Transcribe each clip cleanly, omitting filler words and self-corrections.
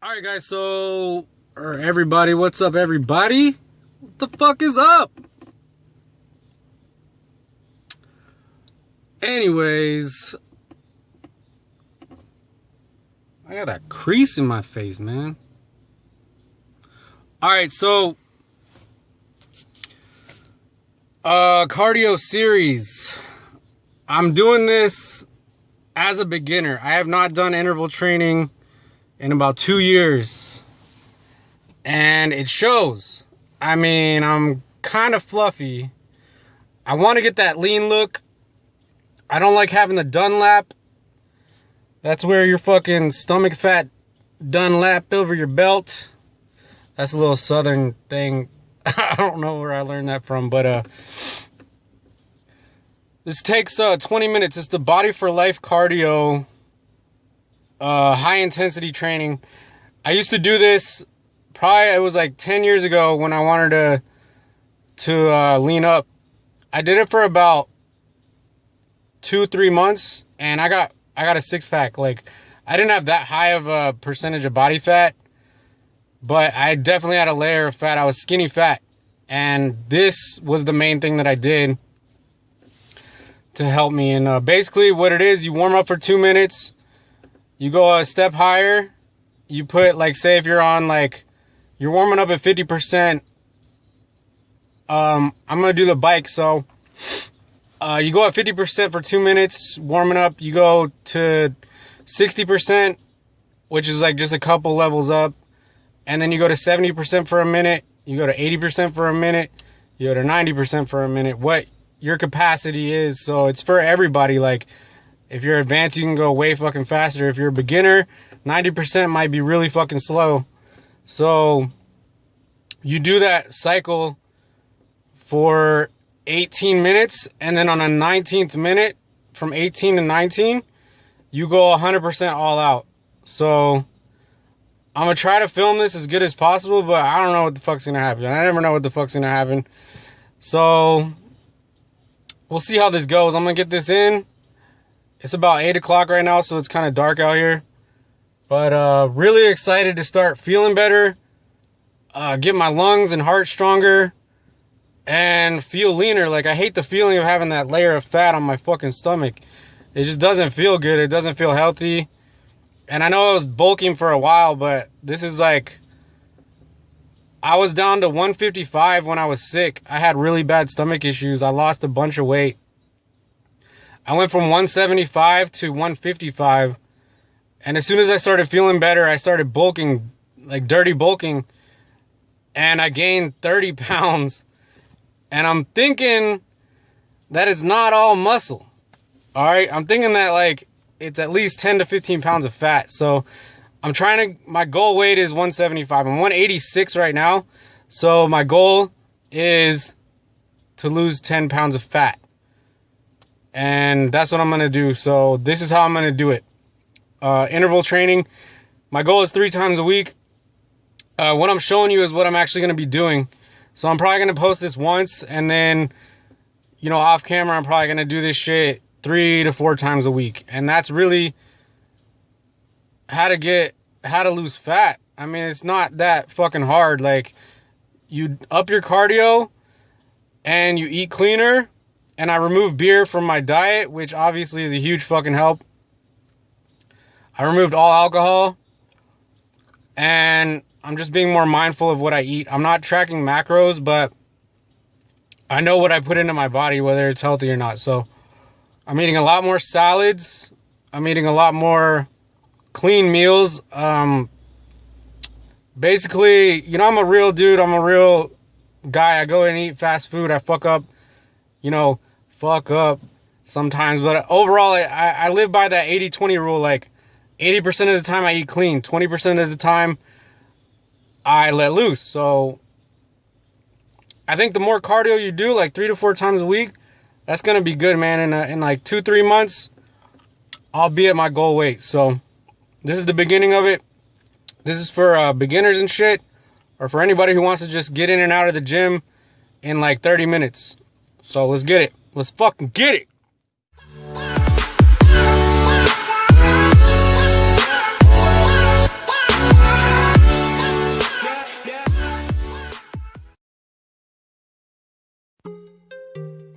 Alright guys, or everybody, what's up everybody? What the fuck is up? Anyways, I got a crease in my face, man. Alright, so cardio series. I'm doing this as a beginner. I have not done interval training in about 2 years, and it shows. I mean, I'm kind of fluffy. I want to get that lean look. I don't like having the Dunlap. That's where your fucking stomach fat Dunlapped over your belt. That's a little southern thing. I don't know where I learned that from, but this takes 20 minutes. It's the Body for Life cardio, high intensity training. I used to do this probably, it was like 10 years ago when I wanted to lean up. I did it for about 2-3 months, and I got a six-pack. Like, I didn't have that high of a percentage of body fat, but I definitely had a layer of fat. I was skinny fat, and this was the main thing that I did to help me. And basically what it is, you warm up for 2 minutes, you go a step higher, you put, like, say if you're on, like, you're warming up at 50%, I'm gonna do the bike, so you go at 50% for 2 minutes warming up, you go to 60%, which is like just a couple levels up, and then you go to 70% for a minute, you go to 80% for a minute, you go to 90% for a minute, what your capacity is. So it's for everybody. Like, if you're advanced, you can go way fucking faster. If you're a beginner, 90% might be really fucking slow. So you do that cycle for 18 minutes, and then on a 19th minute, from 18 to 19, you go 100% all out. So I'm gonna try to film this as good as possible, but I don't know what the fuck's gonna happen. I never know what the fuck's gonna happen. So we'll see how this goes. I'm gonna get this in. It's about 8 o'clock right now, so it's kind of dark out here. But really excited to start feeling better, get my lungs and heart stronger, and feel leaner. Like, I hate the feeling of having that layer of fat on my fucking stomach. It just doesn't feel good. It doesn't feel healthy. And I know I was bulking for a while, but this is like, I was down to 155 when I was sick. I had really bad stomach issues. I lost a bunch of weight. I went from 175 to 155. And as soon as I started feeling better, I started bulking, like dirty bulking. And I gained 30 pounds. And I'm thinking that it's not all muscle. All right. I'm thinking that, like, it's at least 10 to 15 pounds of fat. So I'm trying to, my goal weight is 175. I'm 186 right now. So my goal is to lose 10 pounds of fat. And that's what I'm going to do. So this is how I'm going to do it. Interval training. My goal is 3 times a week. What I'm showing you is what I'm actually going to be doing. So I'm probably going to post this once, and then, you know, off camera, I'm probably going to do this shit 3 to 4 times a week. And that's really how to lose fat. I mean, it's not that fucking hard. Like, you up your cardio and you eat cleaner, and I remove beer from my diet, which obviously is a huge fucking help. I removed all alcohol, and I'm just being more mindful of what I eat. I'm not tracking macros, but I know what I put into my body, whether it's healthy or not. So I'm eating a lot more salads. I'm eating a lot more clean meals. Basically, you know, I'm a real dude. I'm a real guy. I go and eat fast food. I fuck up sometimes. But overall, I live by that 80-20 rule. Like, 80% of the time I eat clean. 20% of the time I let loose. So I think the more cardio you do, like 3 to 4 times a week, that's going to be good, man. In like 2-3 months, I'll be at my goal weight. So this is the beginning of it. This is for beginners and shit, or for anybody who wants to just get in and out of the gym in like 30 minutes. So let's get it. Let's fucking get it.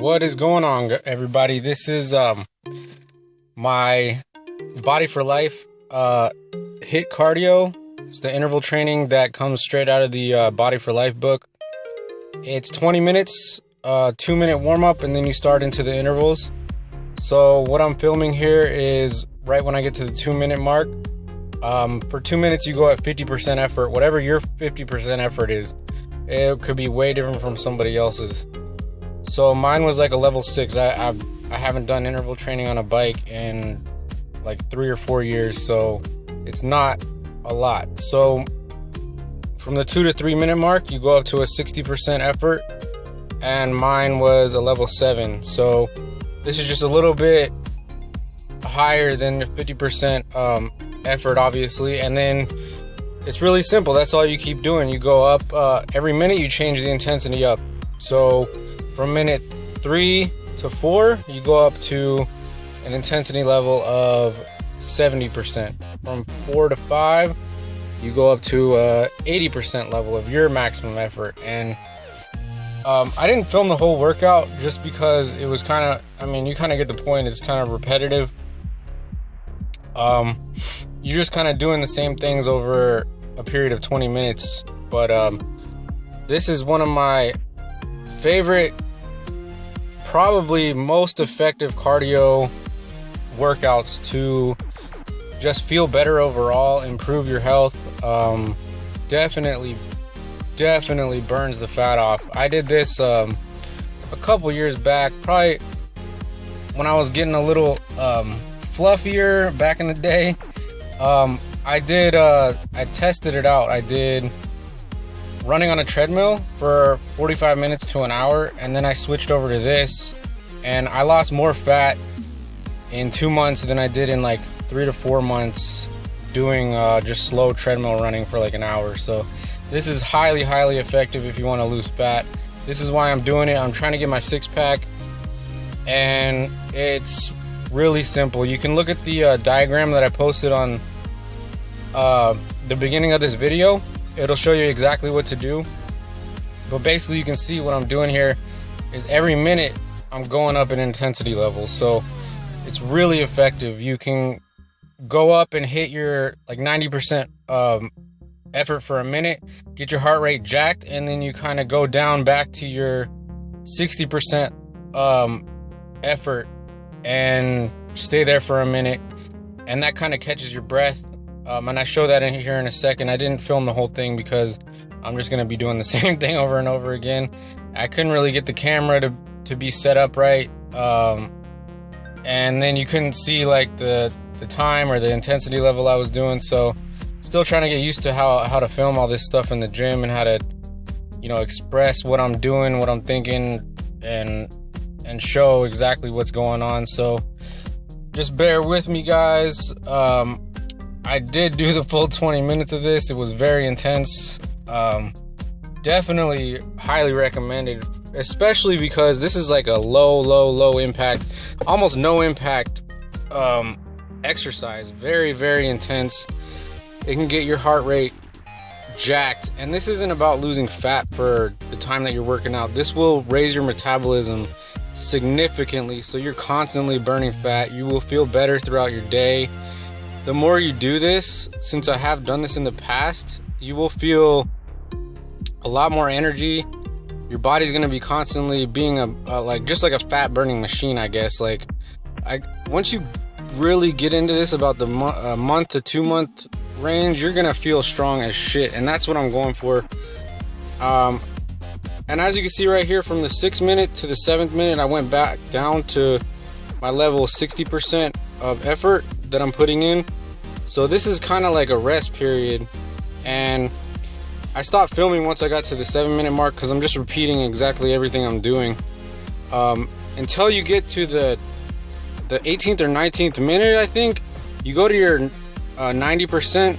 What is going on, everybody? This is my Body for Life HIIT cardio. It's the interval training that comes straight out of the Body for Life book. It's 20 minutes, 2-minute warm-up, and then you start into the intervals. So what I'm filming here is right when I get to the 2-minute mark. For 2 minutes, you go at 50% effort. Whatever your 50% effort is, it could be way different from somebody else's. So mine was like a level 6. I haven't done interval training on a bike in like 3 or 4 years, so it's not a lot. So from the 2 to 3 minute mark, you go up to a 60% effort, and mine was a level 7. So this is just a little bit higher than the 50% effort, obviously. And then it's really simple. That's all you keep doing. You go up every minute, you change the intensity up. So from minute 3 to 4, you go up to an intensity level of 70%. From 4 to 5, you go up to 80% level of your maximum effort. And I didn't film the whole workout just because it was kind of, I mean, you kind of get the point. It's kind of repetitive. You're just kind of doing the same things over a period of 20 minutes. But this is one of my favorite, probably most effective cardio workouts to just feel better overall, improve your health. Definitely burns the fat off. I did this a couple years back, probably when I was getting a little fluffier back in the day. I tested it out. I did running on a treadmill for 45 minutes to an hour, and then I switched over to this, and I lost more fat in 2 months than I did in like 3 to 4 months doing just slow treadmill running for like an hour. So this is highly effective if you want to lose fat. This is why I'm doing it. I'm trying to get my 6-pack, and it's really simple. You can look at the diagram that I posted on the beginning of this video. It'll show you exactly what to do. But basically, you can see what I'm doing here is every minute I'm going up in intensity level. So it's really effective. You can go up and hit your like 90% effort for a minute, get your heart rate jacked, and then you kind of go down back to your 60% effort and stay there for a minute, and that kind of catches your breath. And I show that in here in a second. I didn't film the whole thing because I'm just going to be doing the same thing over and over again. I couldn't really get the camera to be set up right, and then you couldn't see like the time or the intensity level I was doing. So still trying to get used to how to film all this stuff in the gym, and how to, you know, express what I'm doing, what I'm thinking, and show exactly what's going on. So just bear with me, guys. I did do the full 20 minutes of this. It was very intense. Definitely highly recommended, especially because this is like a low impact, almost no impact exercise. Very intense. It can get your heart rate jacked, and this isn't about losing fat for the time that you're working out. This will raise your metabolism significantly, so you're constantly burning fat. You will feel better throughout your day. The more you do this, since I have done this in the past, you will feel a lot more energy. Your body's going to be constantly being just like a fat burning machine, I guess. Like, once you really get into this about the month to 2 month range, you're going to feel strong as shit, and that's what I'm going for. And as you can see right here, from the 6th minute to the 7th minute, I went back down to my level 60% of effort that I'm putting in. So this is kind of like a rest period, and I stopped filming once I got to the 7-minute mark because I'm just repeating exactly everything I'm doing until you get to the 18th or 19th minute. I think you go to your 90%,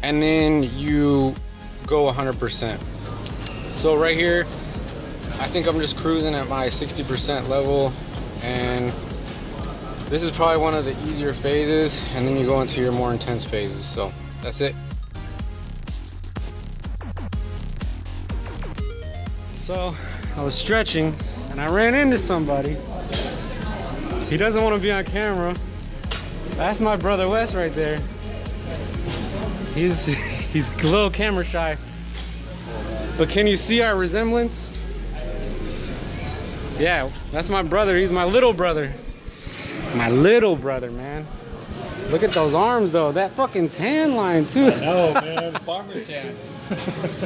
and then you go 100%. So right here, I think I'm just cruising at my 60% level, and this is probably one of the easier phases, and then you go into your more intense phases. So that's it. So I was stretching and I ran into somebody. He doesn't want to be on camera. That's my brother Wes right there. He's a little camera shy. But can you see our resemblance? Yeah, that's my brother. He's my little brother. My little brother, man. Look at those arms though. That fucking tan line too. I know, man. Farmer's tan.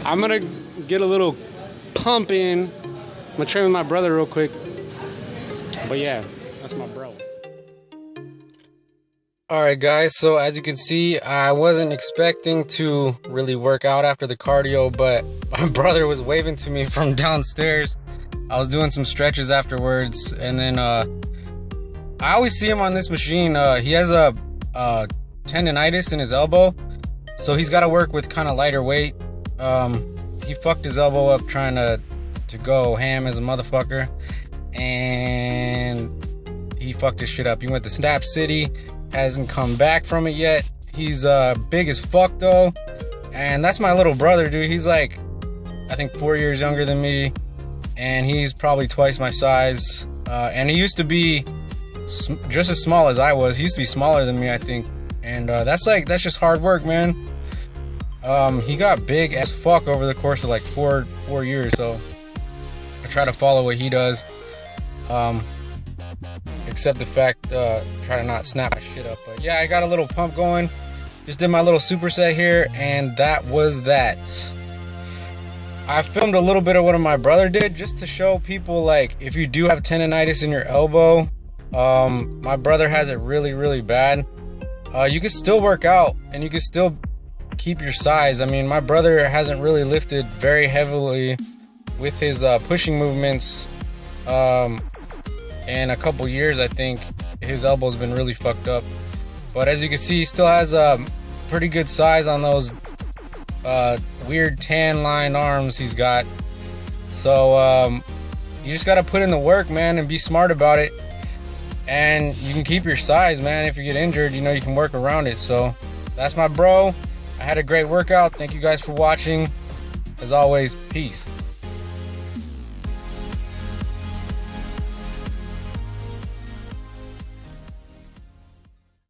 I'm gonna get a little pump in. I'm gonna train with my brother real quick. But yeah, that's my bro. Alright guys, so as you can see, I wasn't expecting to really work out after the cardio, but my brother was waving to me from downstairs. I was doing some stretches afterwards, and then I always see him on this machine. He has a tendonitis in his elbow, so he's got to work with kind of lighter weight. He fucked his elbow up trying to go ham as a motherfucker, and he fucked his shit up. He went to Snap City, hasn't come back from it yet. He's big as fuck though, and that's my little brother, dude. He's like, I think 4 years younger than me, and he's probably twice my size, and he used to be just as small as I was. He used to be smaller than me, I think, and that's just hard work, man. He got big as fuck over the course of like four years, so I try to follow what he does, except the fact try to not snap my shit up. But yeah, I got a little pump going, just did my little superset here, and that was that. I filmed a little bit of what my brother did just to show people, like, if you do have tendonitis in your elbow, my brother has it really, really bad. You can still work out and you can still keep your size. I mean, my brother hasn't really lifted very heavily with his pushing movements in a couple years. I think his elbow's been really fucked up, but as you can see, he still has a pretty good size on those weird tan line arms he's got. So you just got to put in the work, man, and be smart about it, and you can keep your size, man. If you get injured, you know, you can work around it. So that's my bro. I had a great workout. Thank you guys for watching. As always, peace.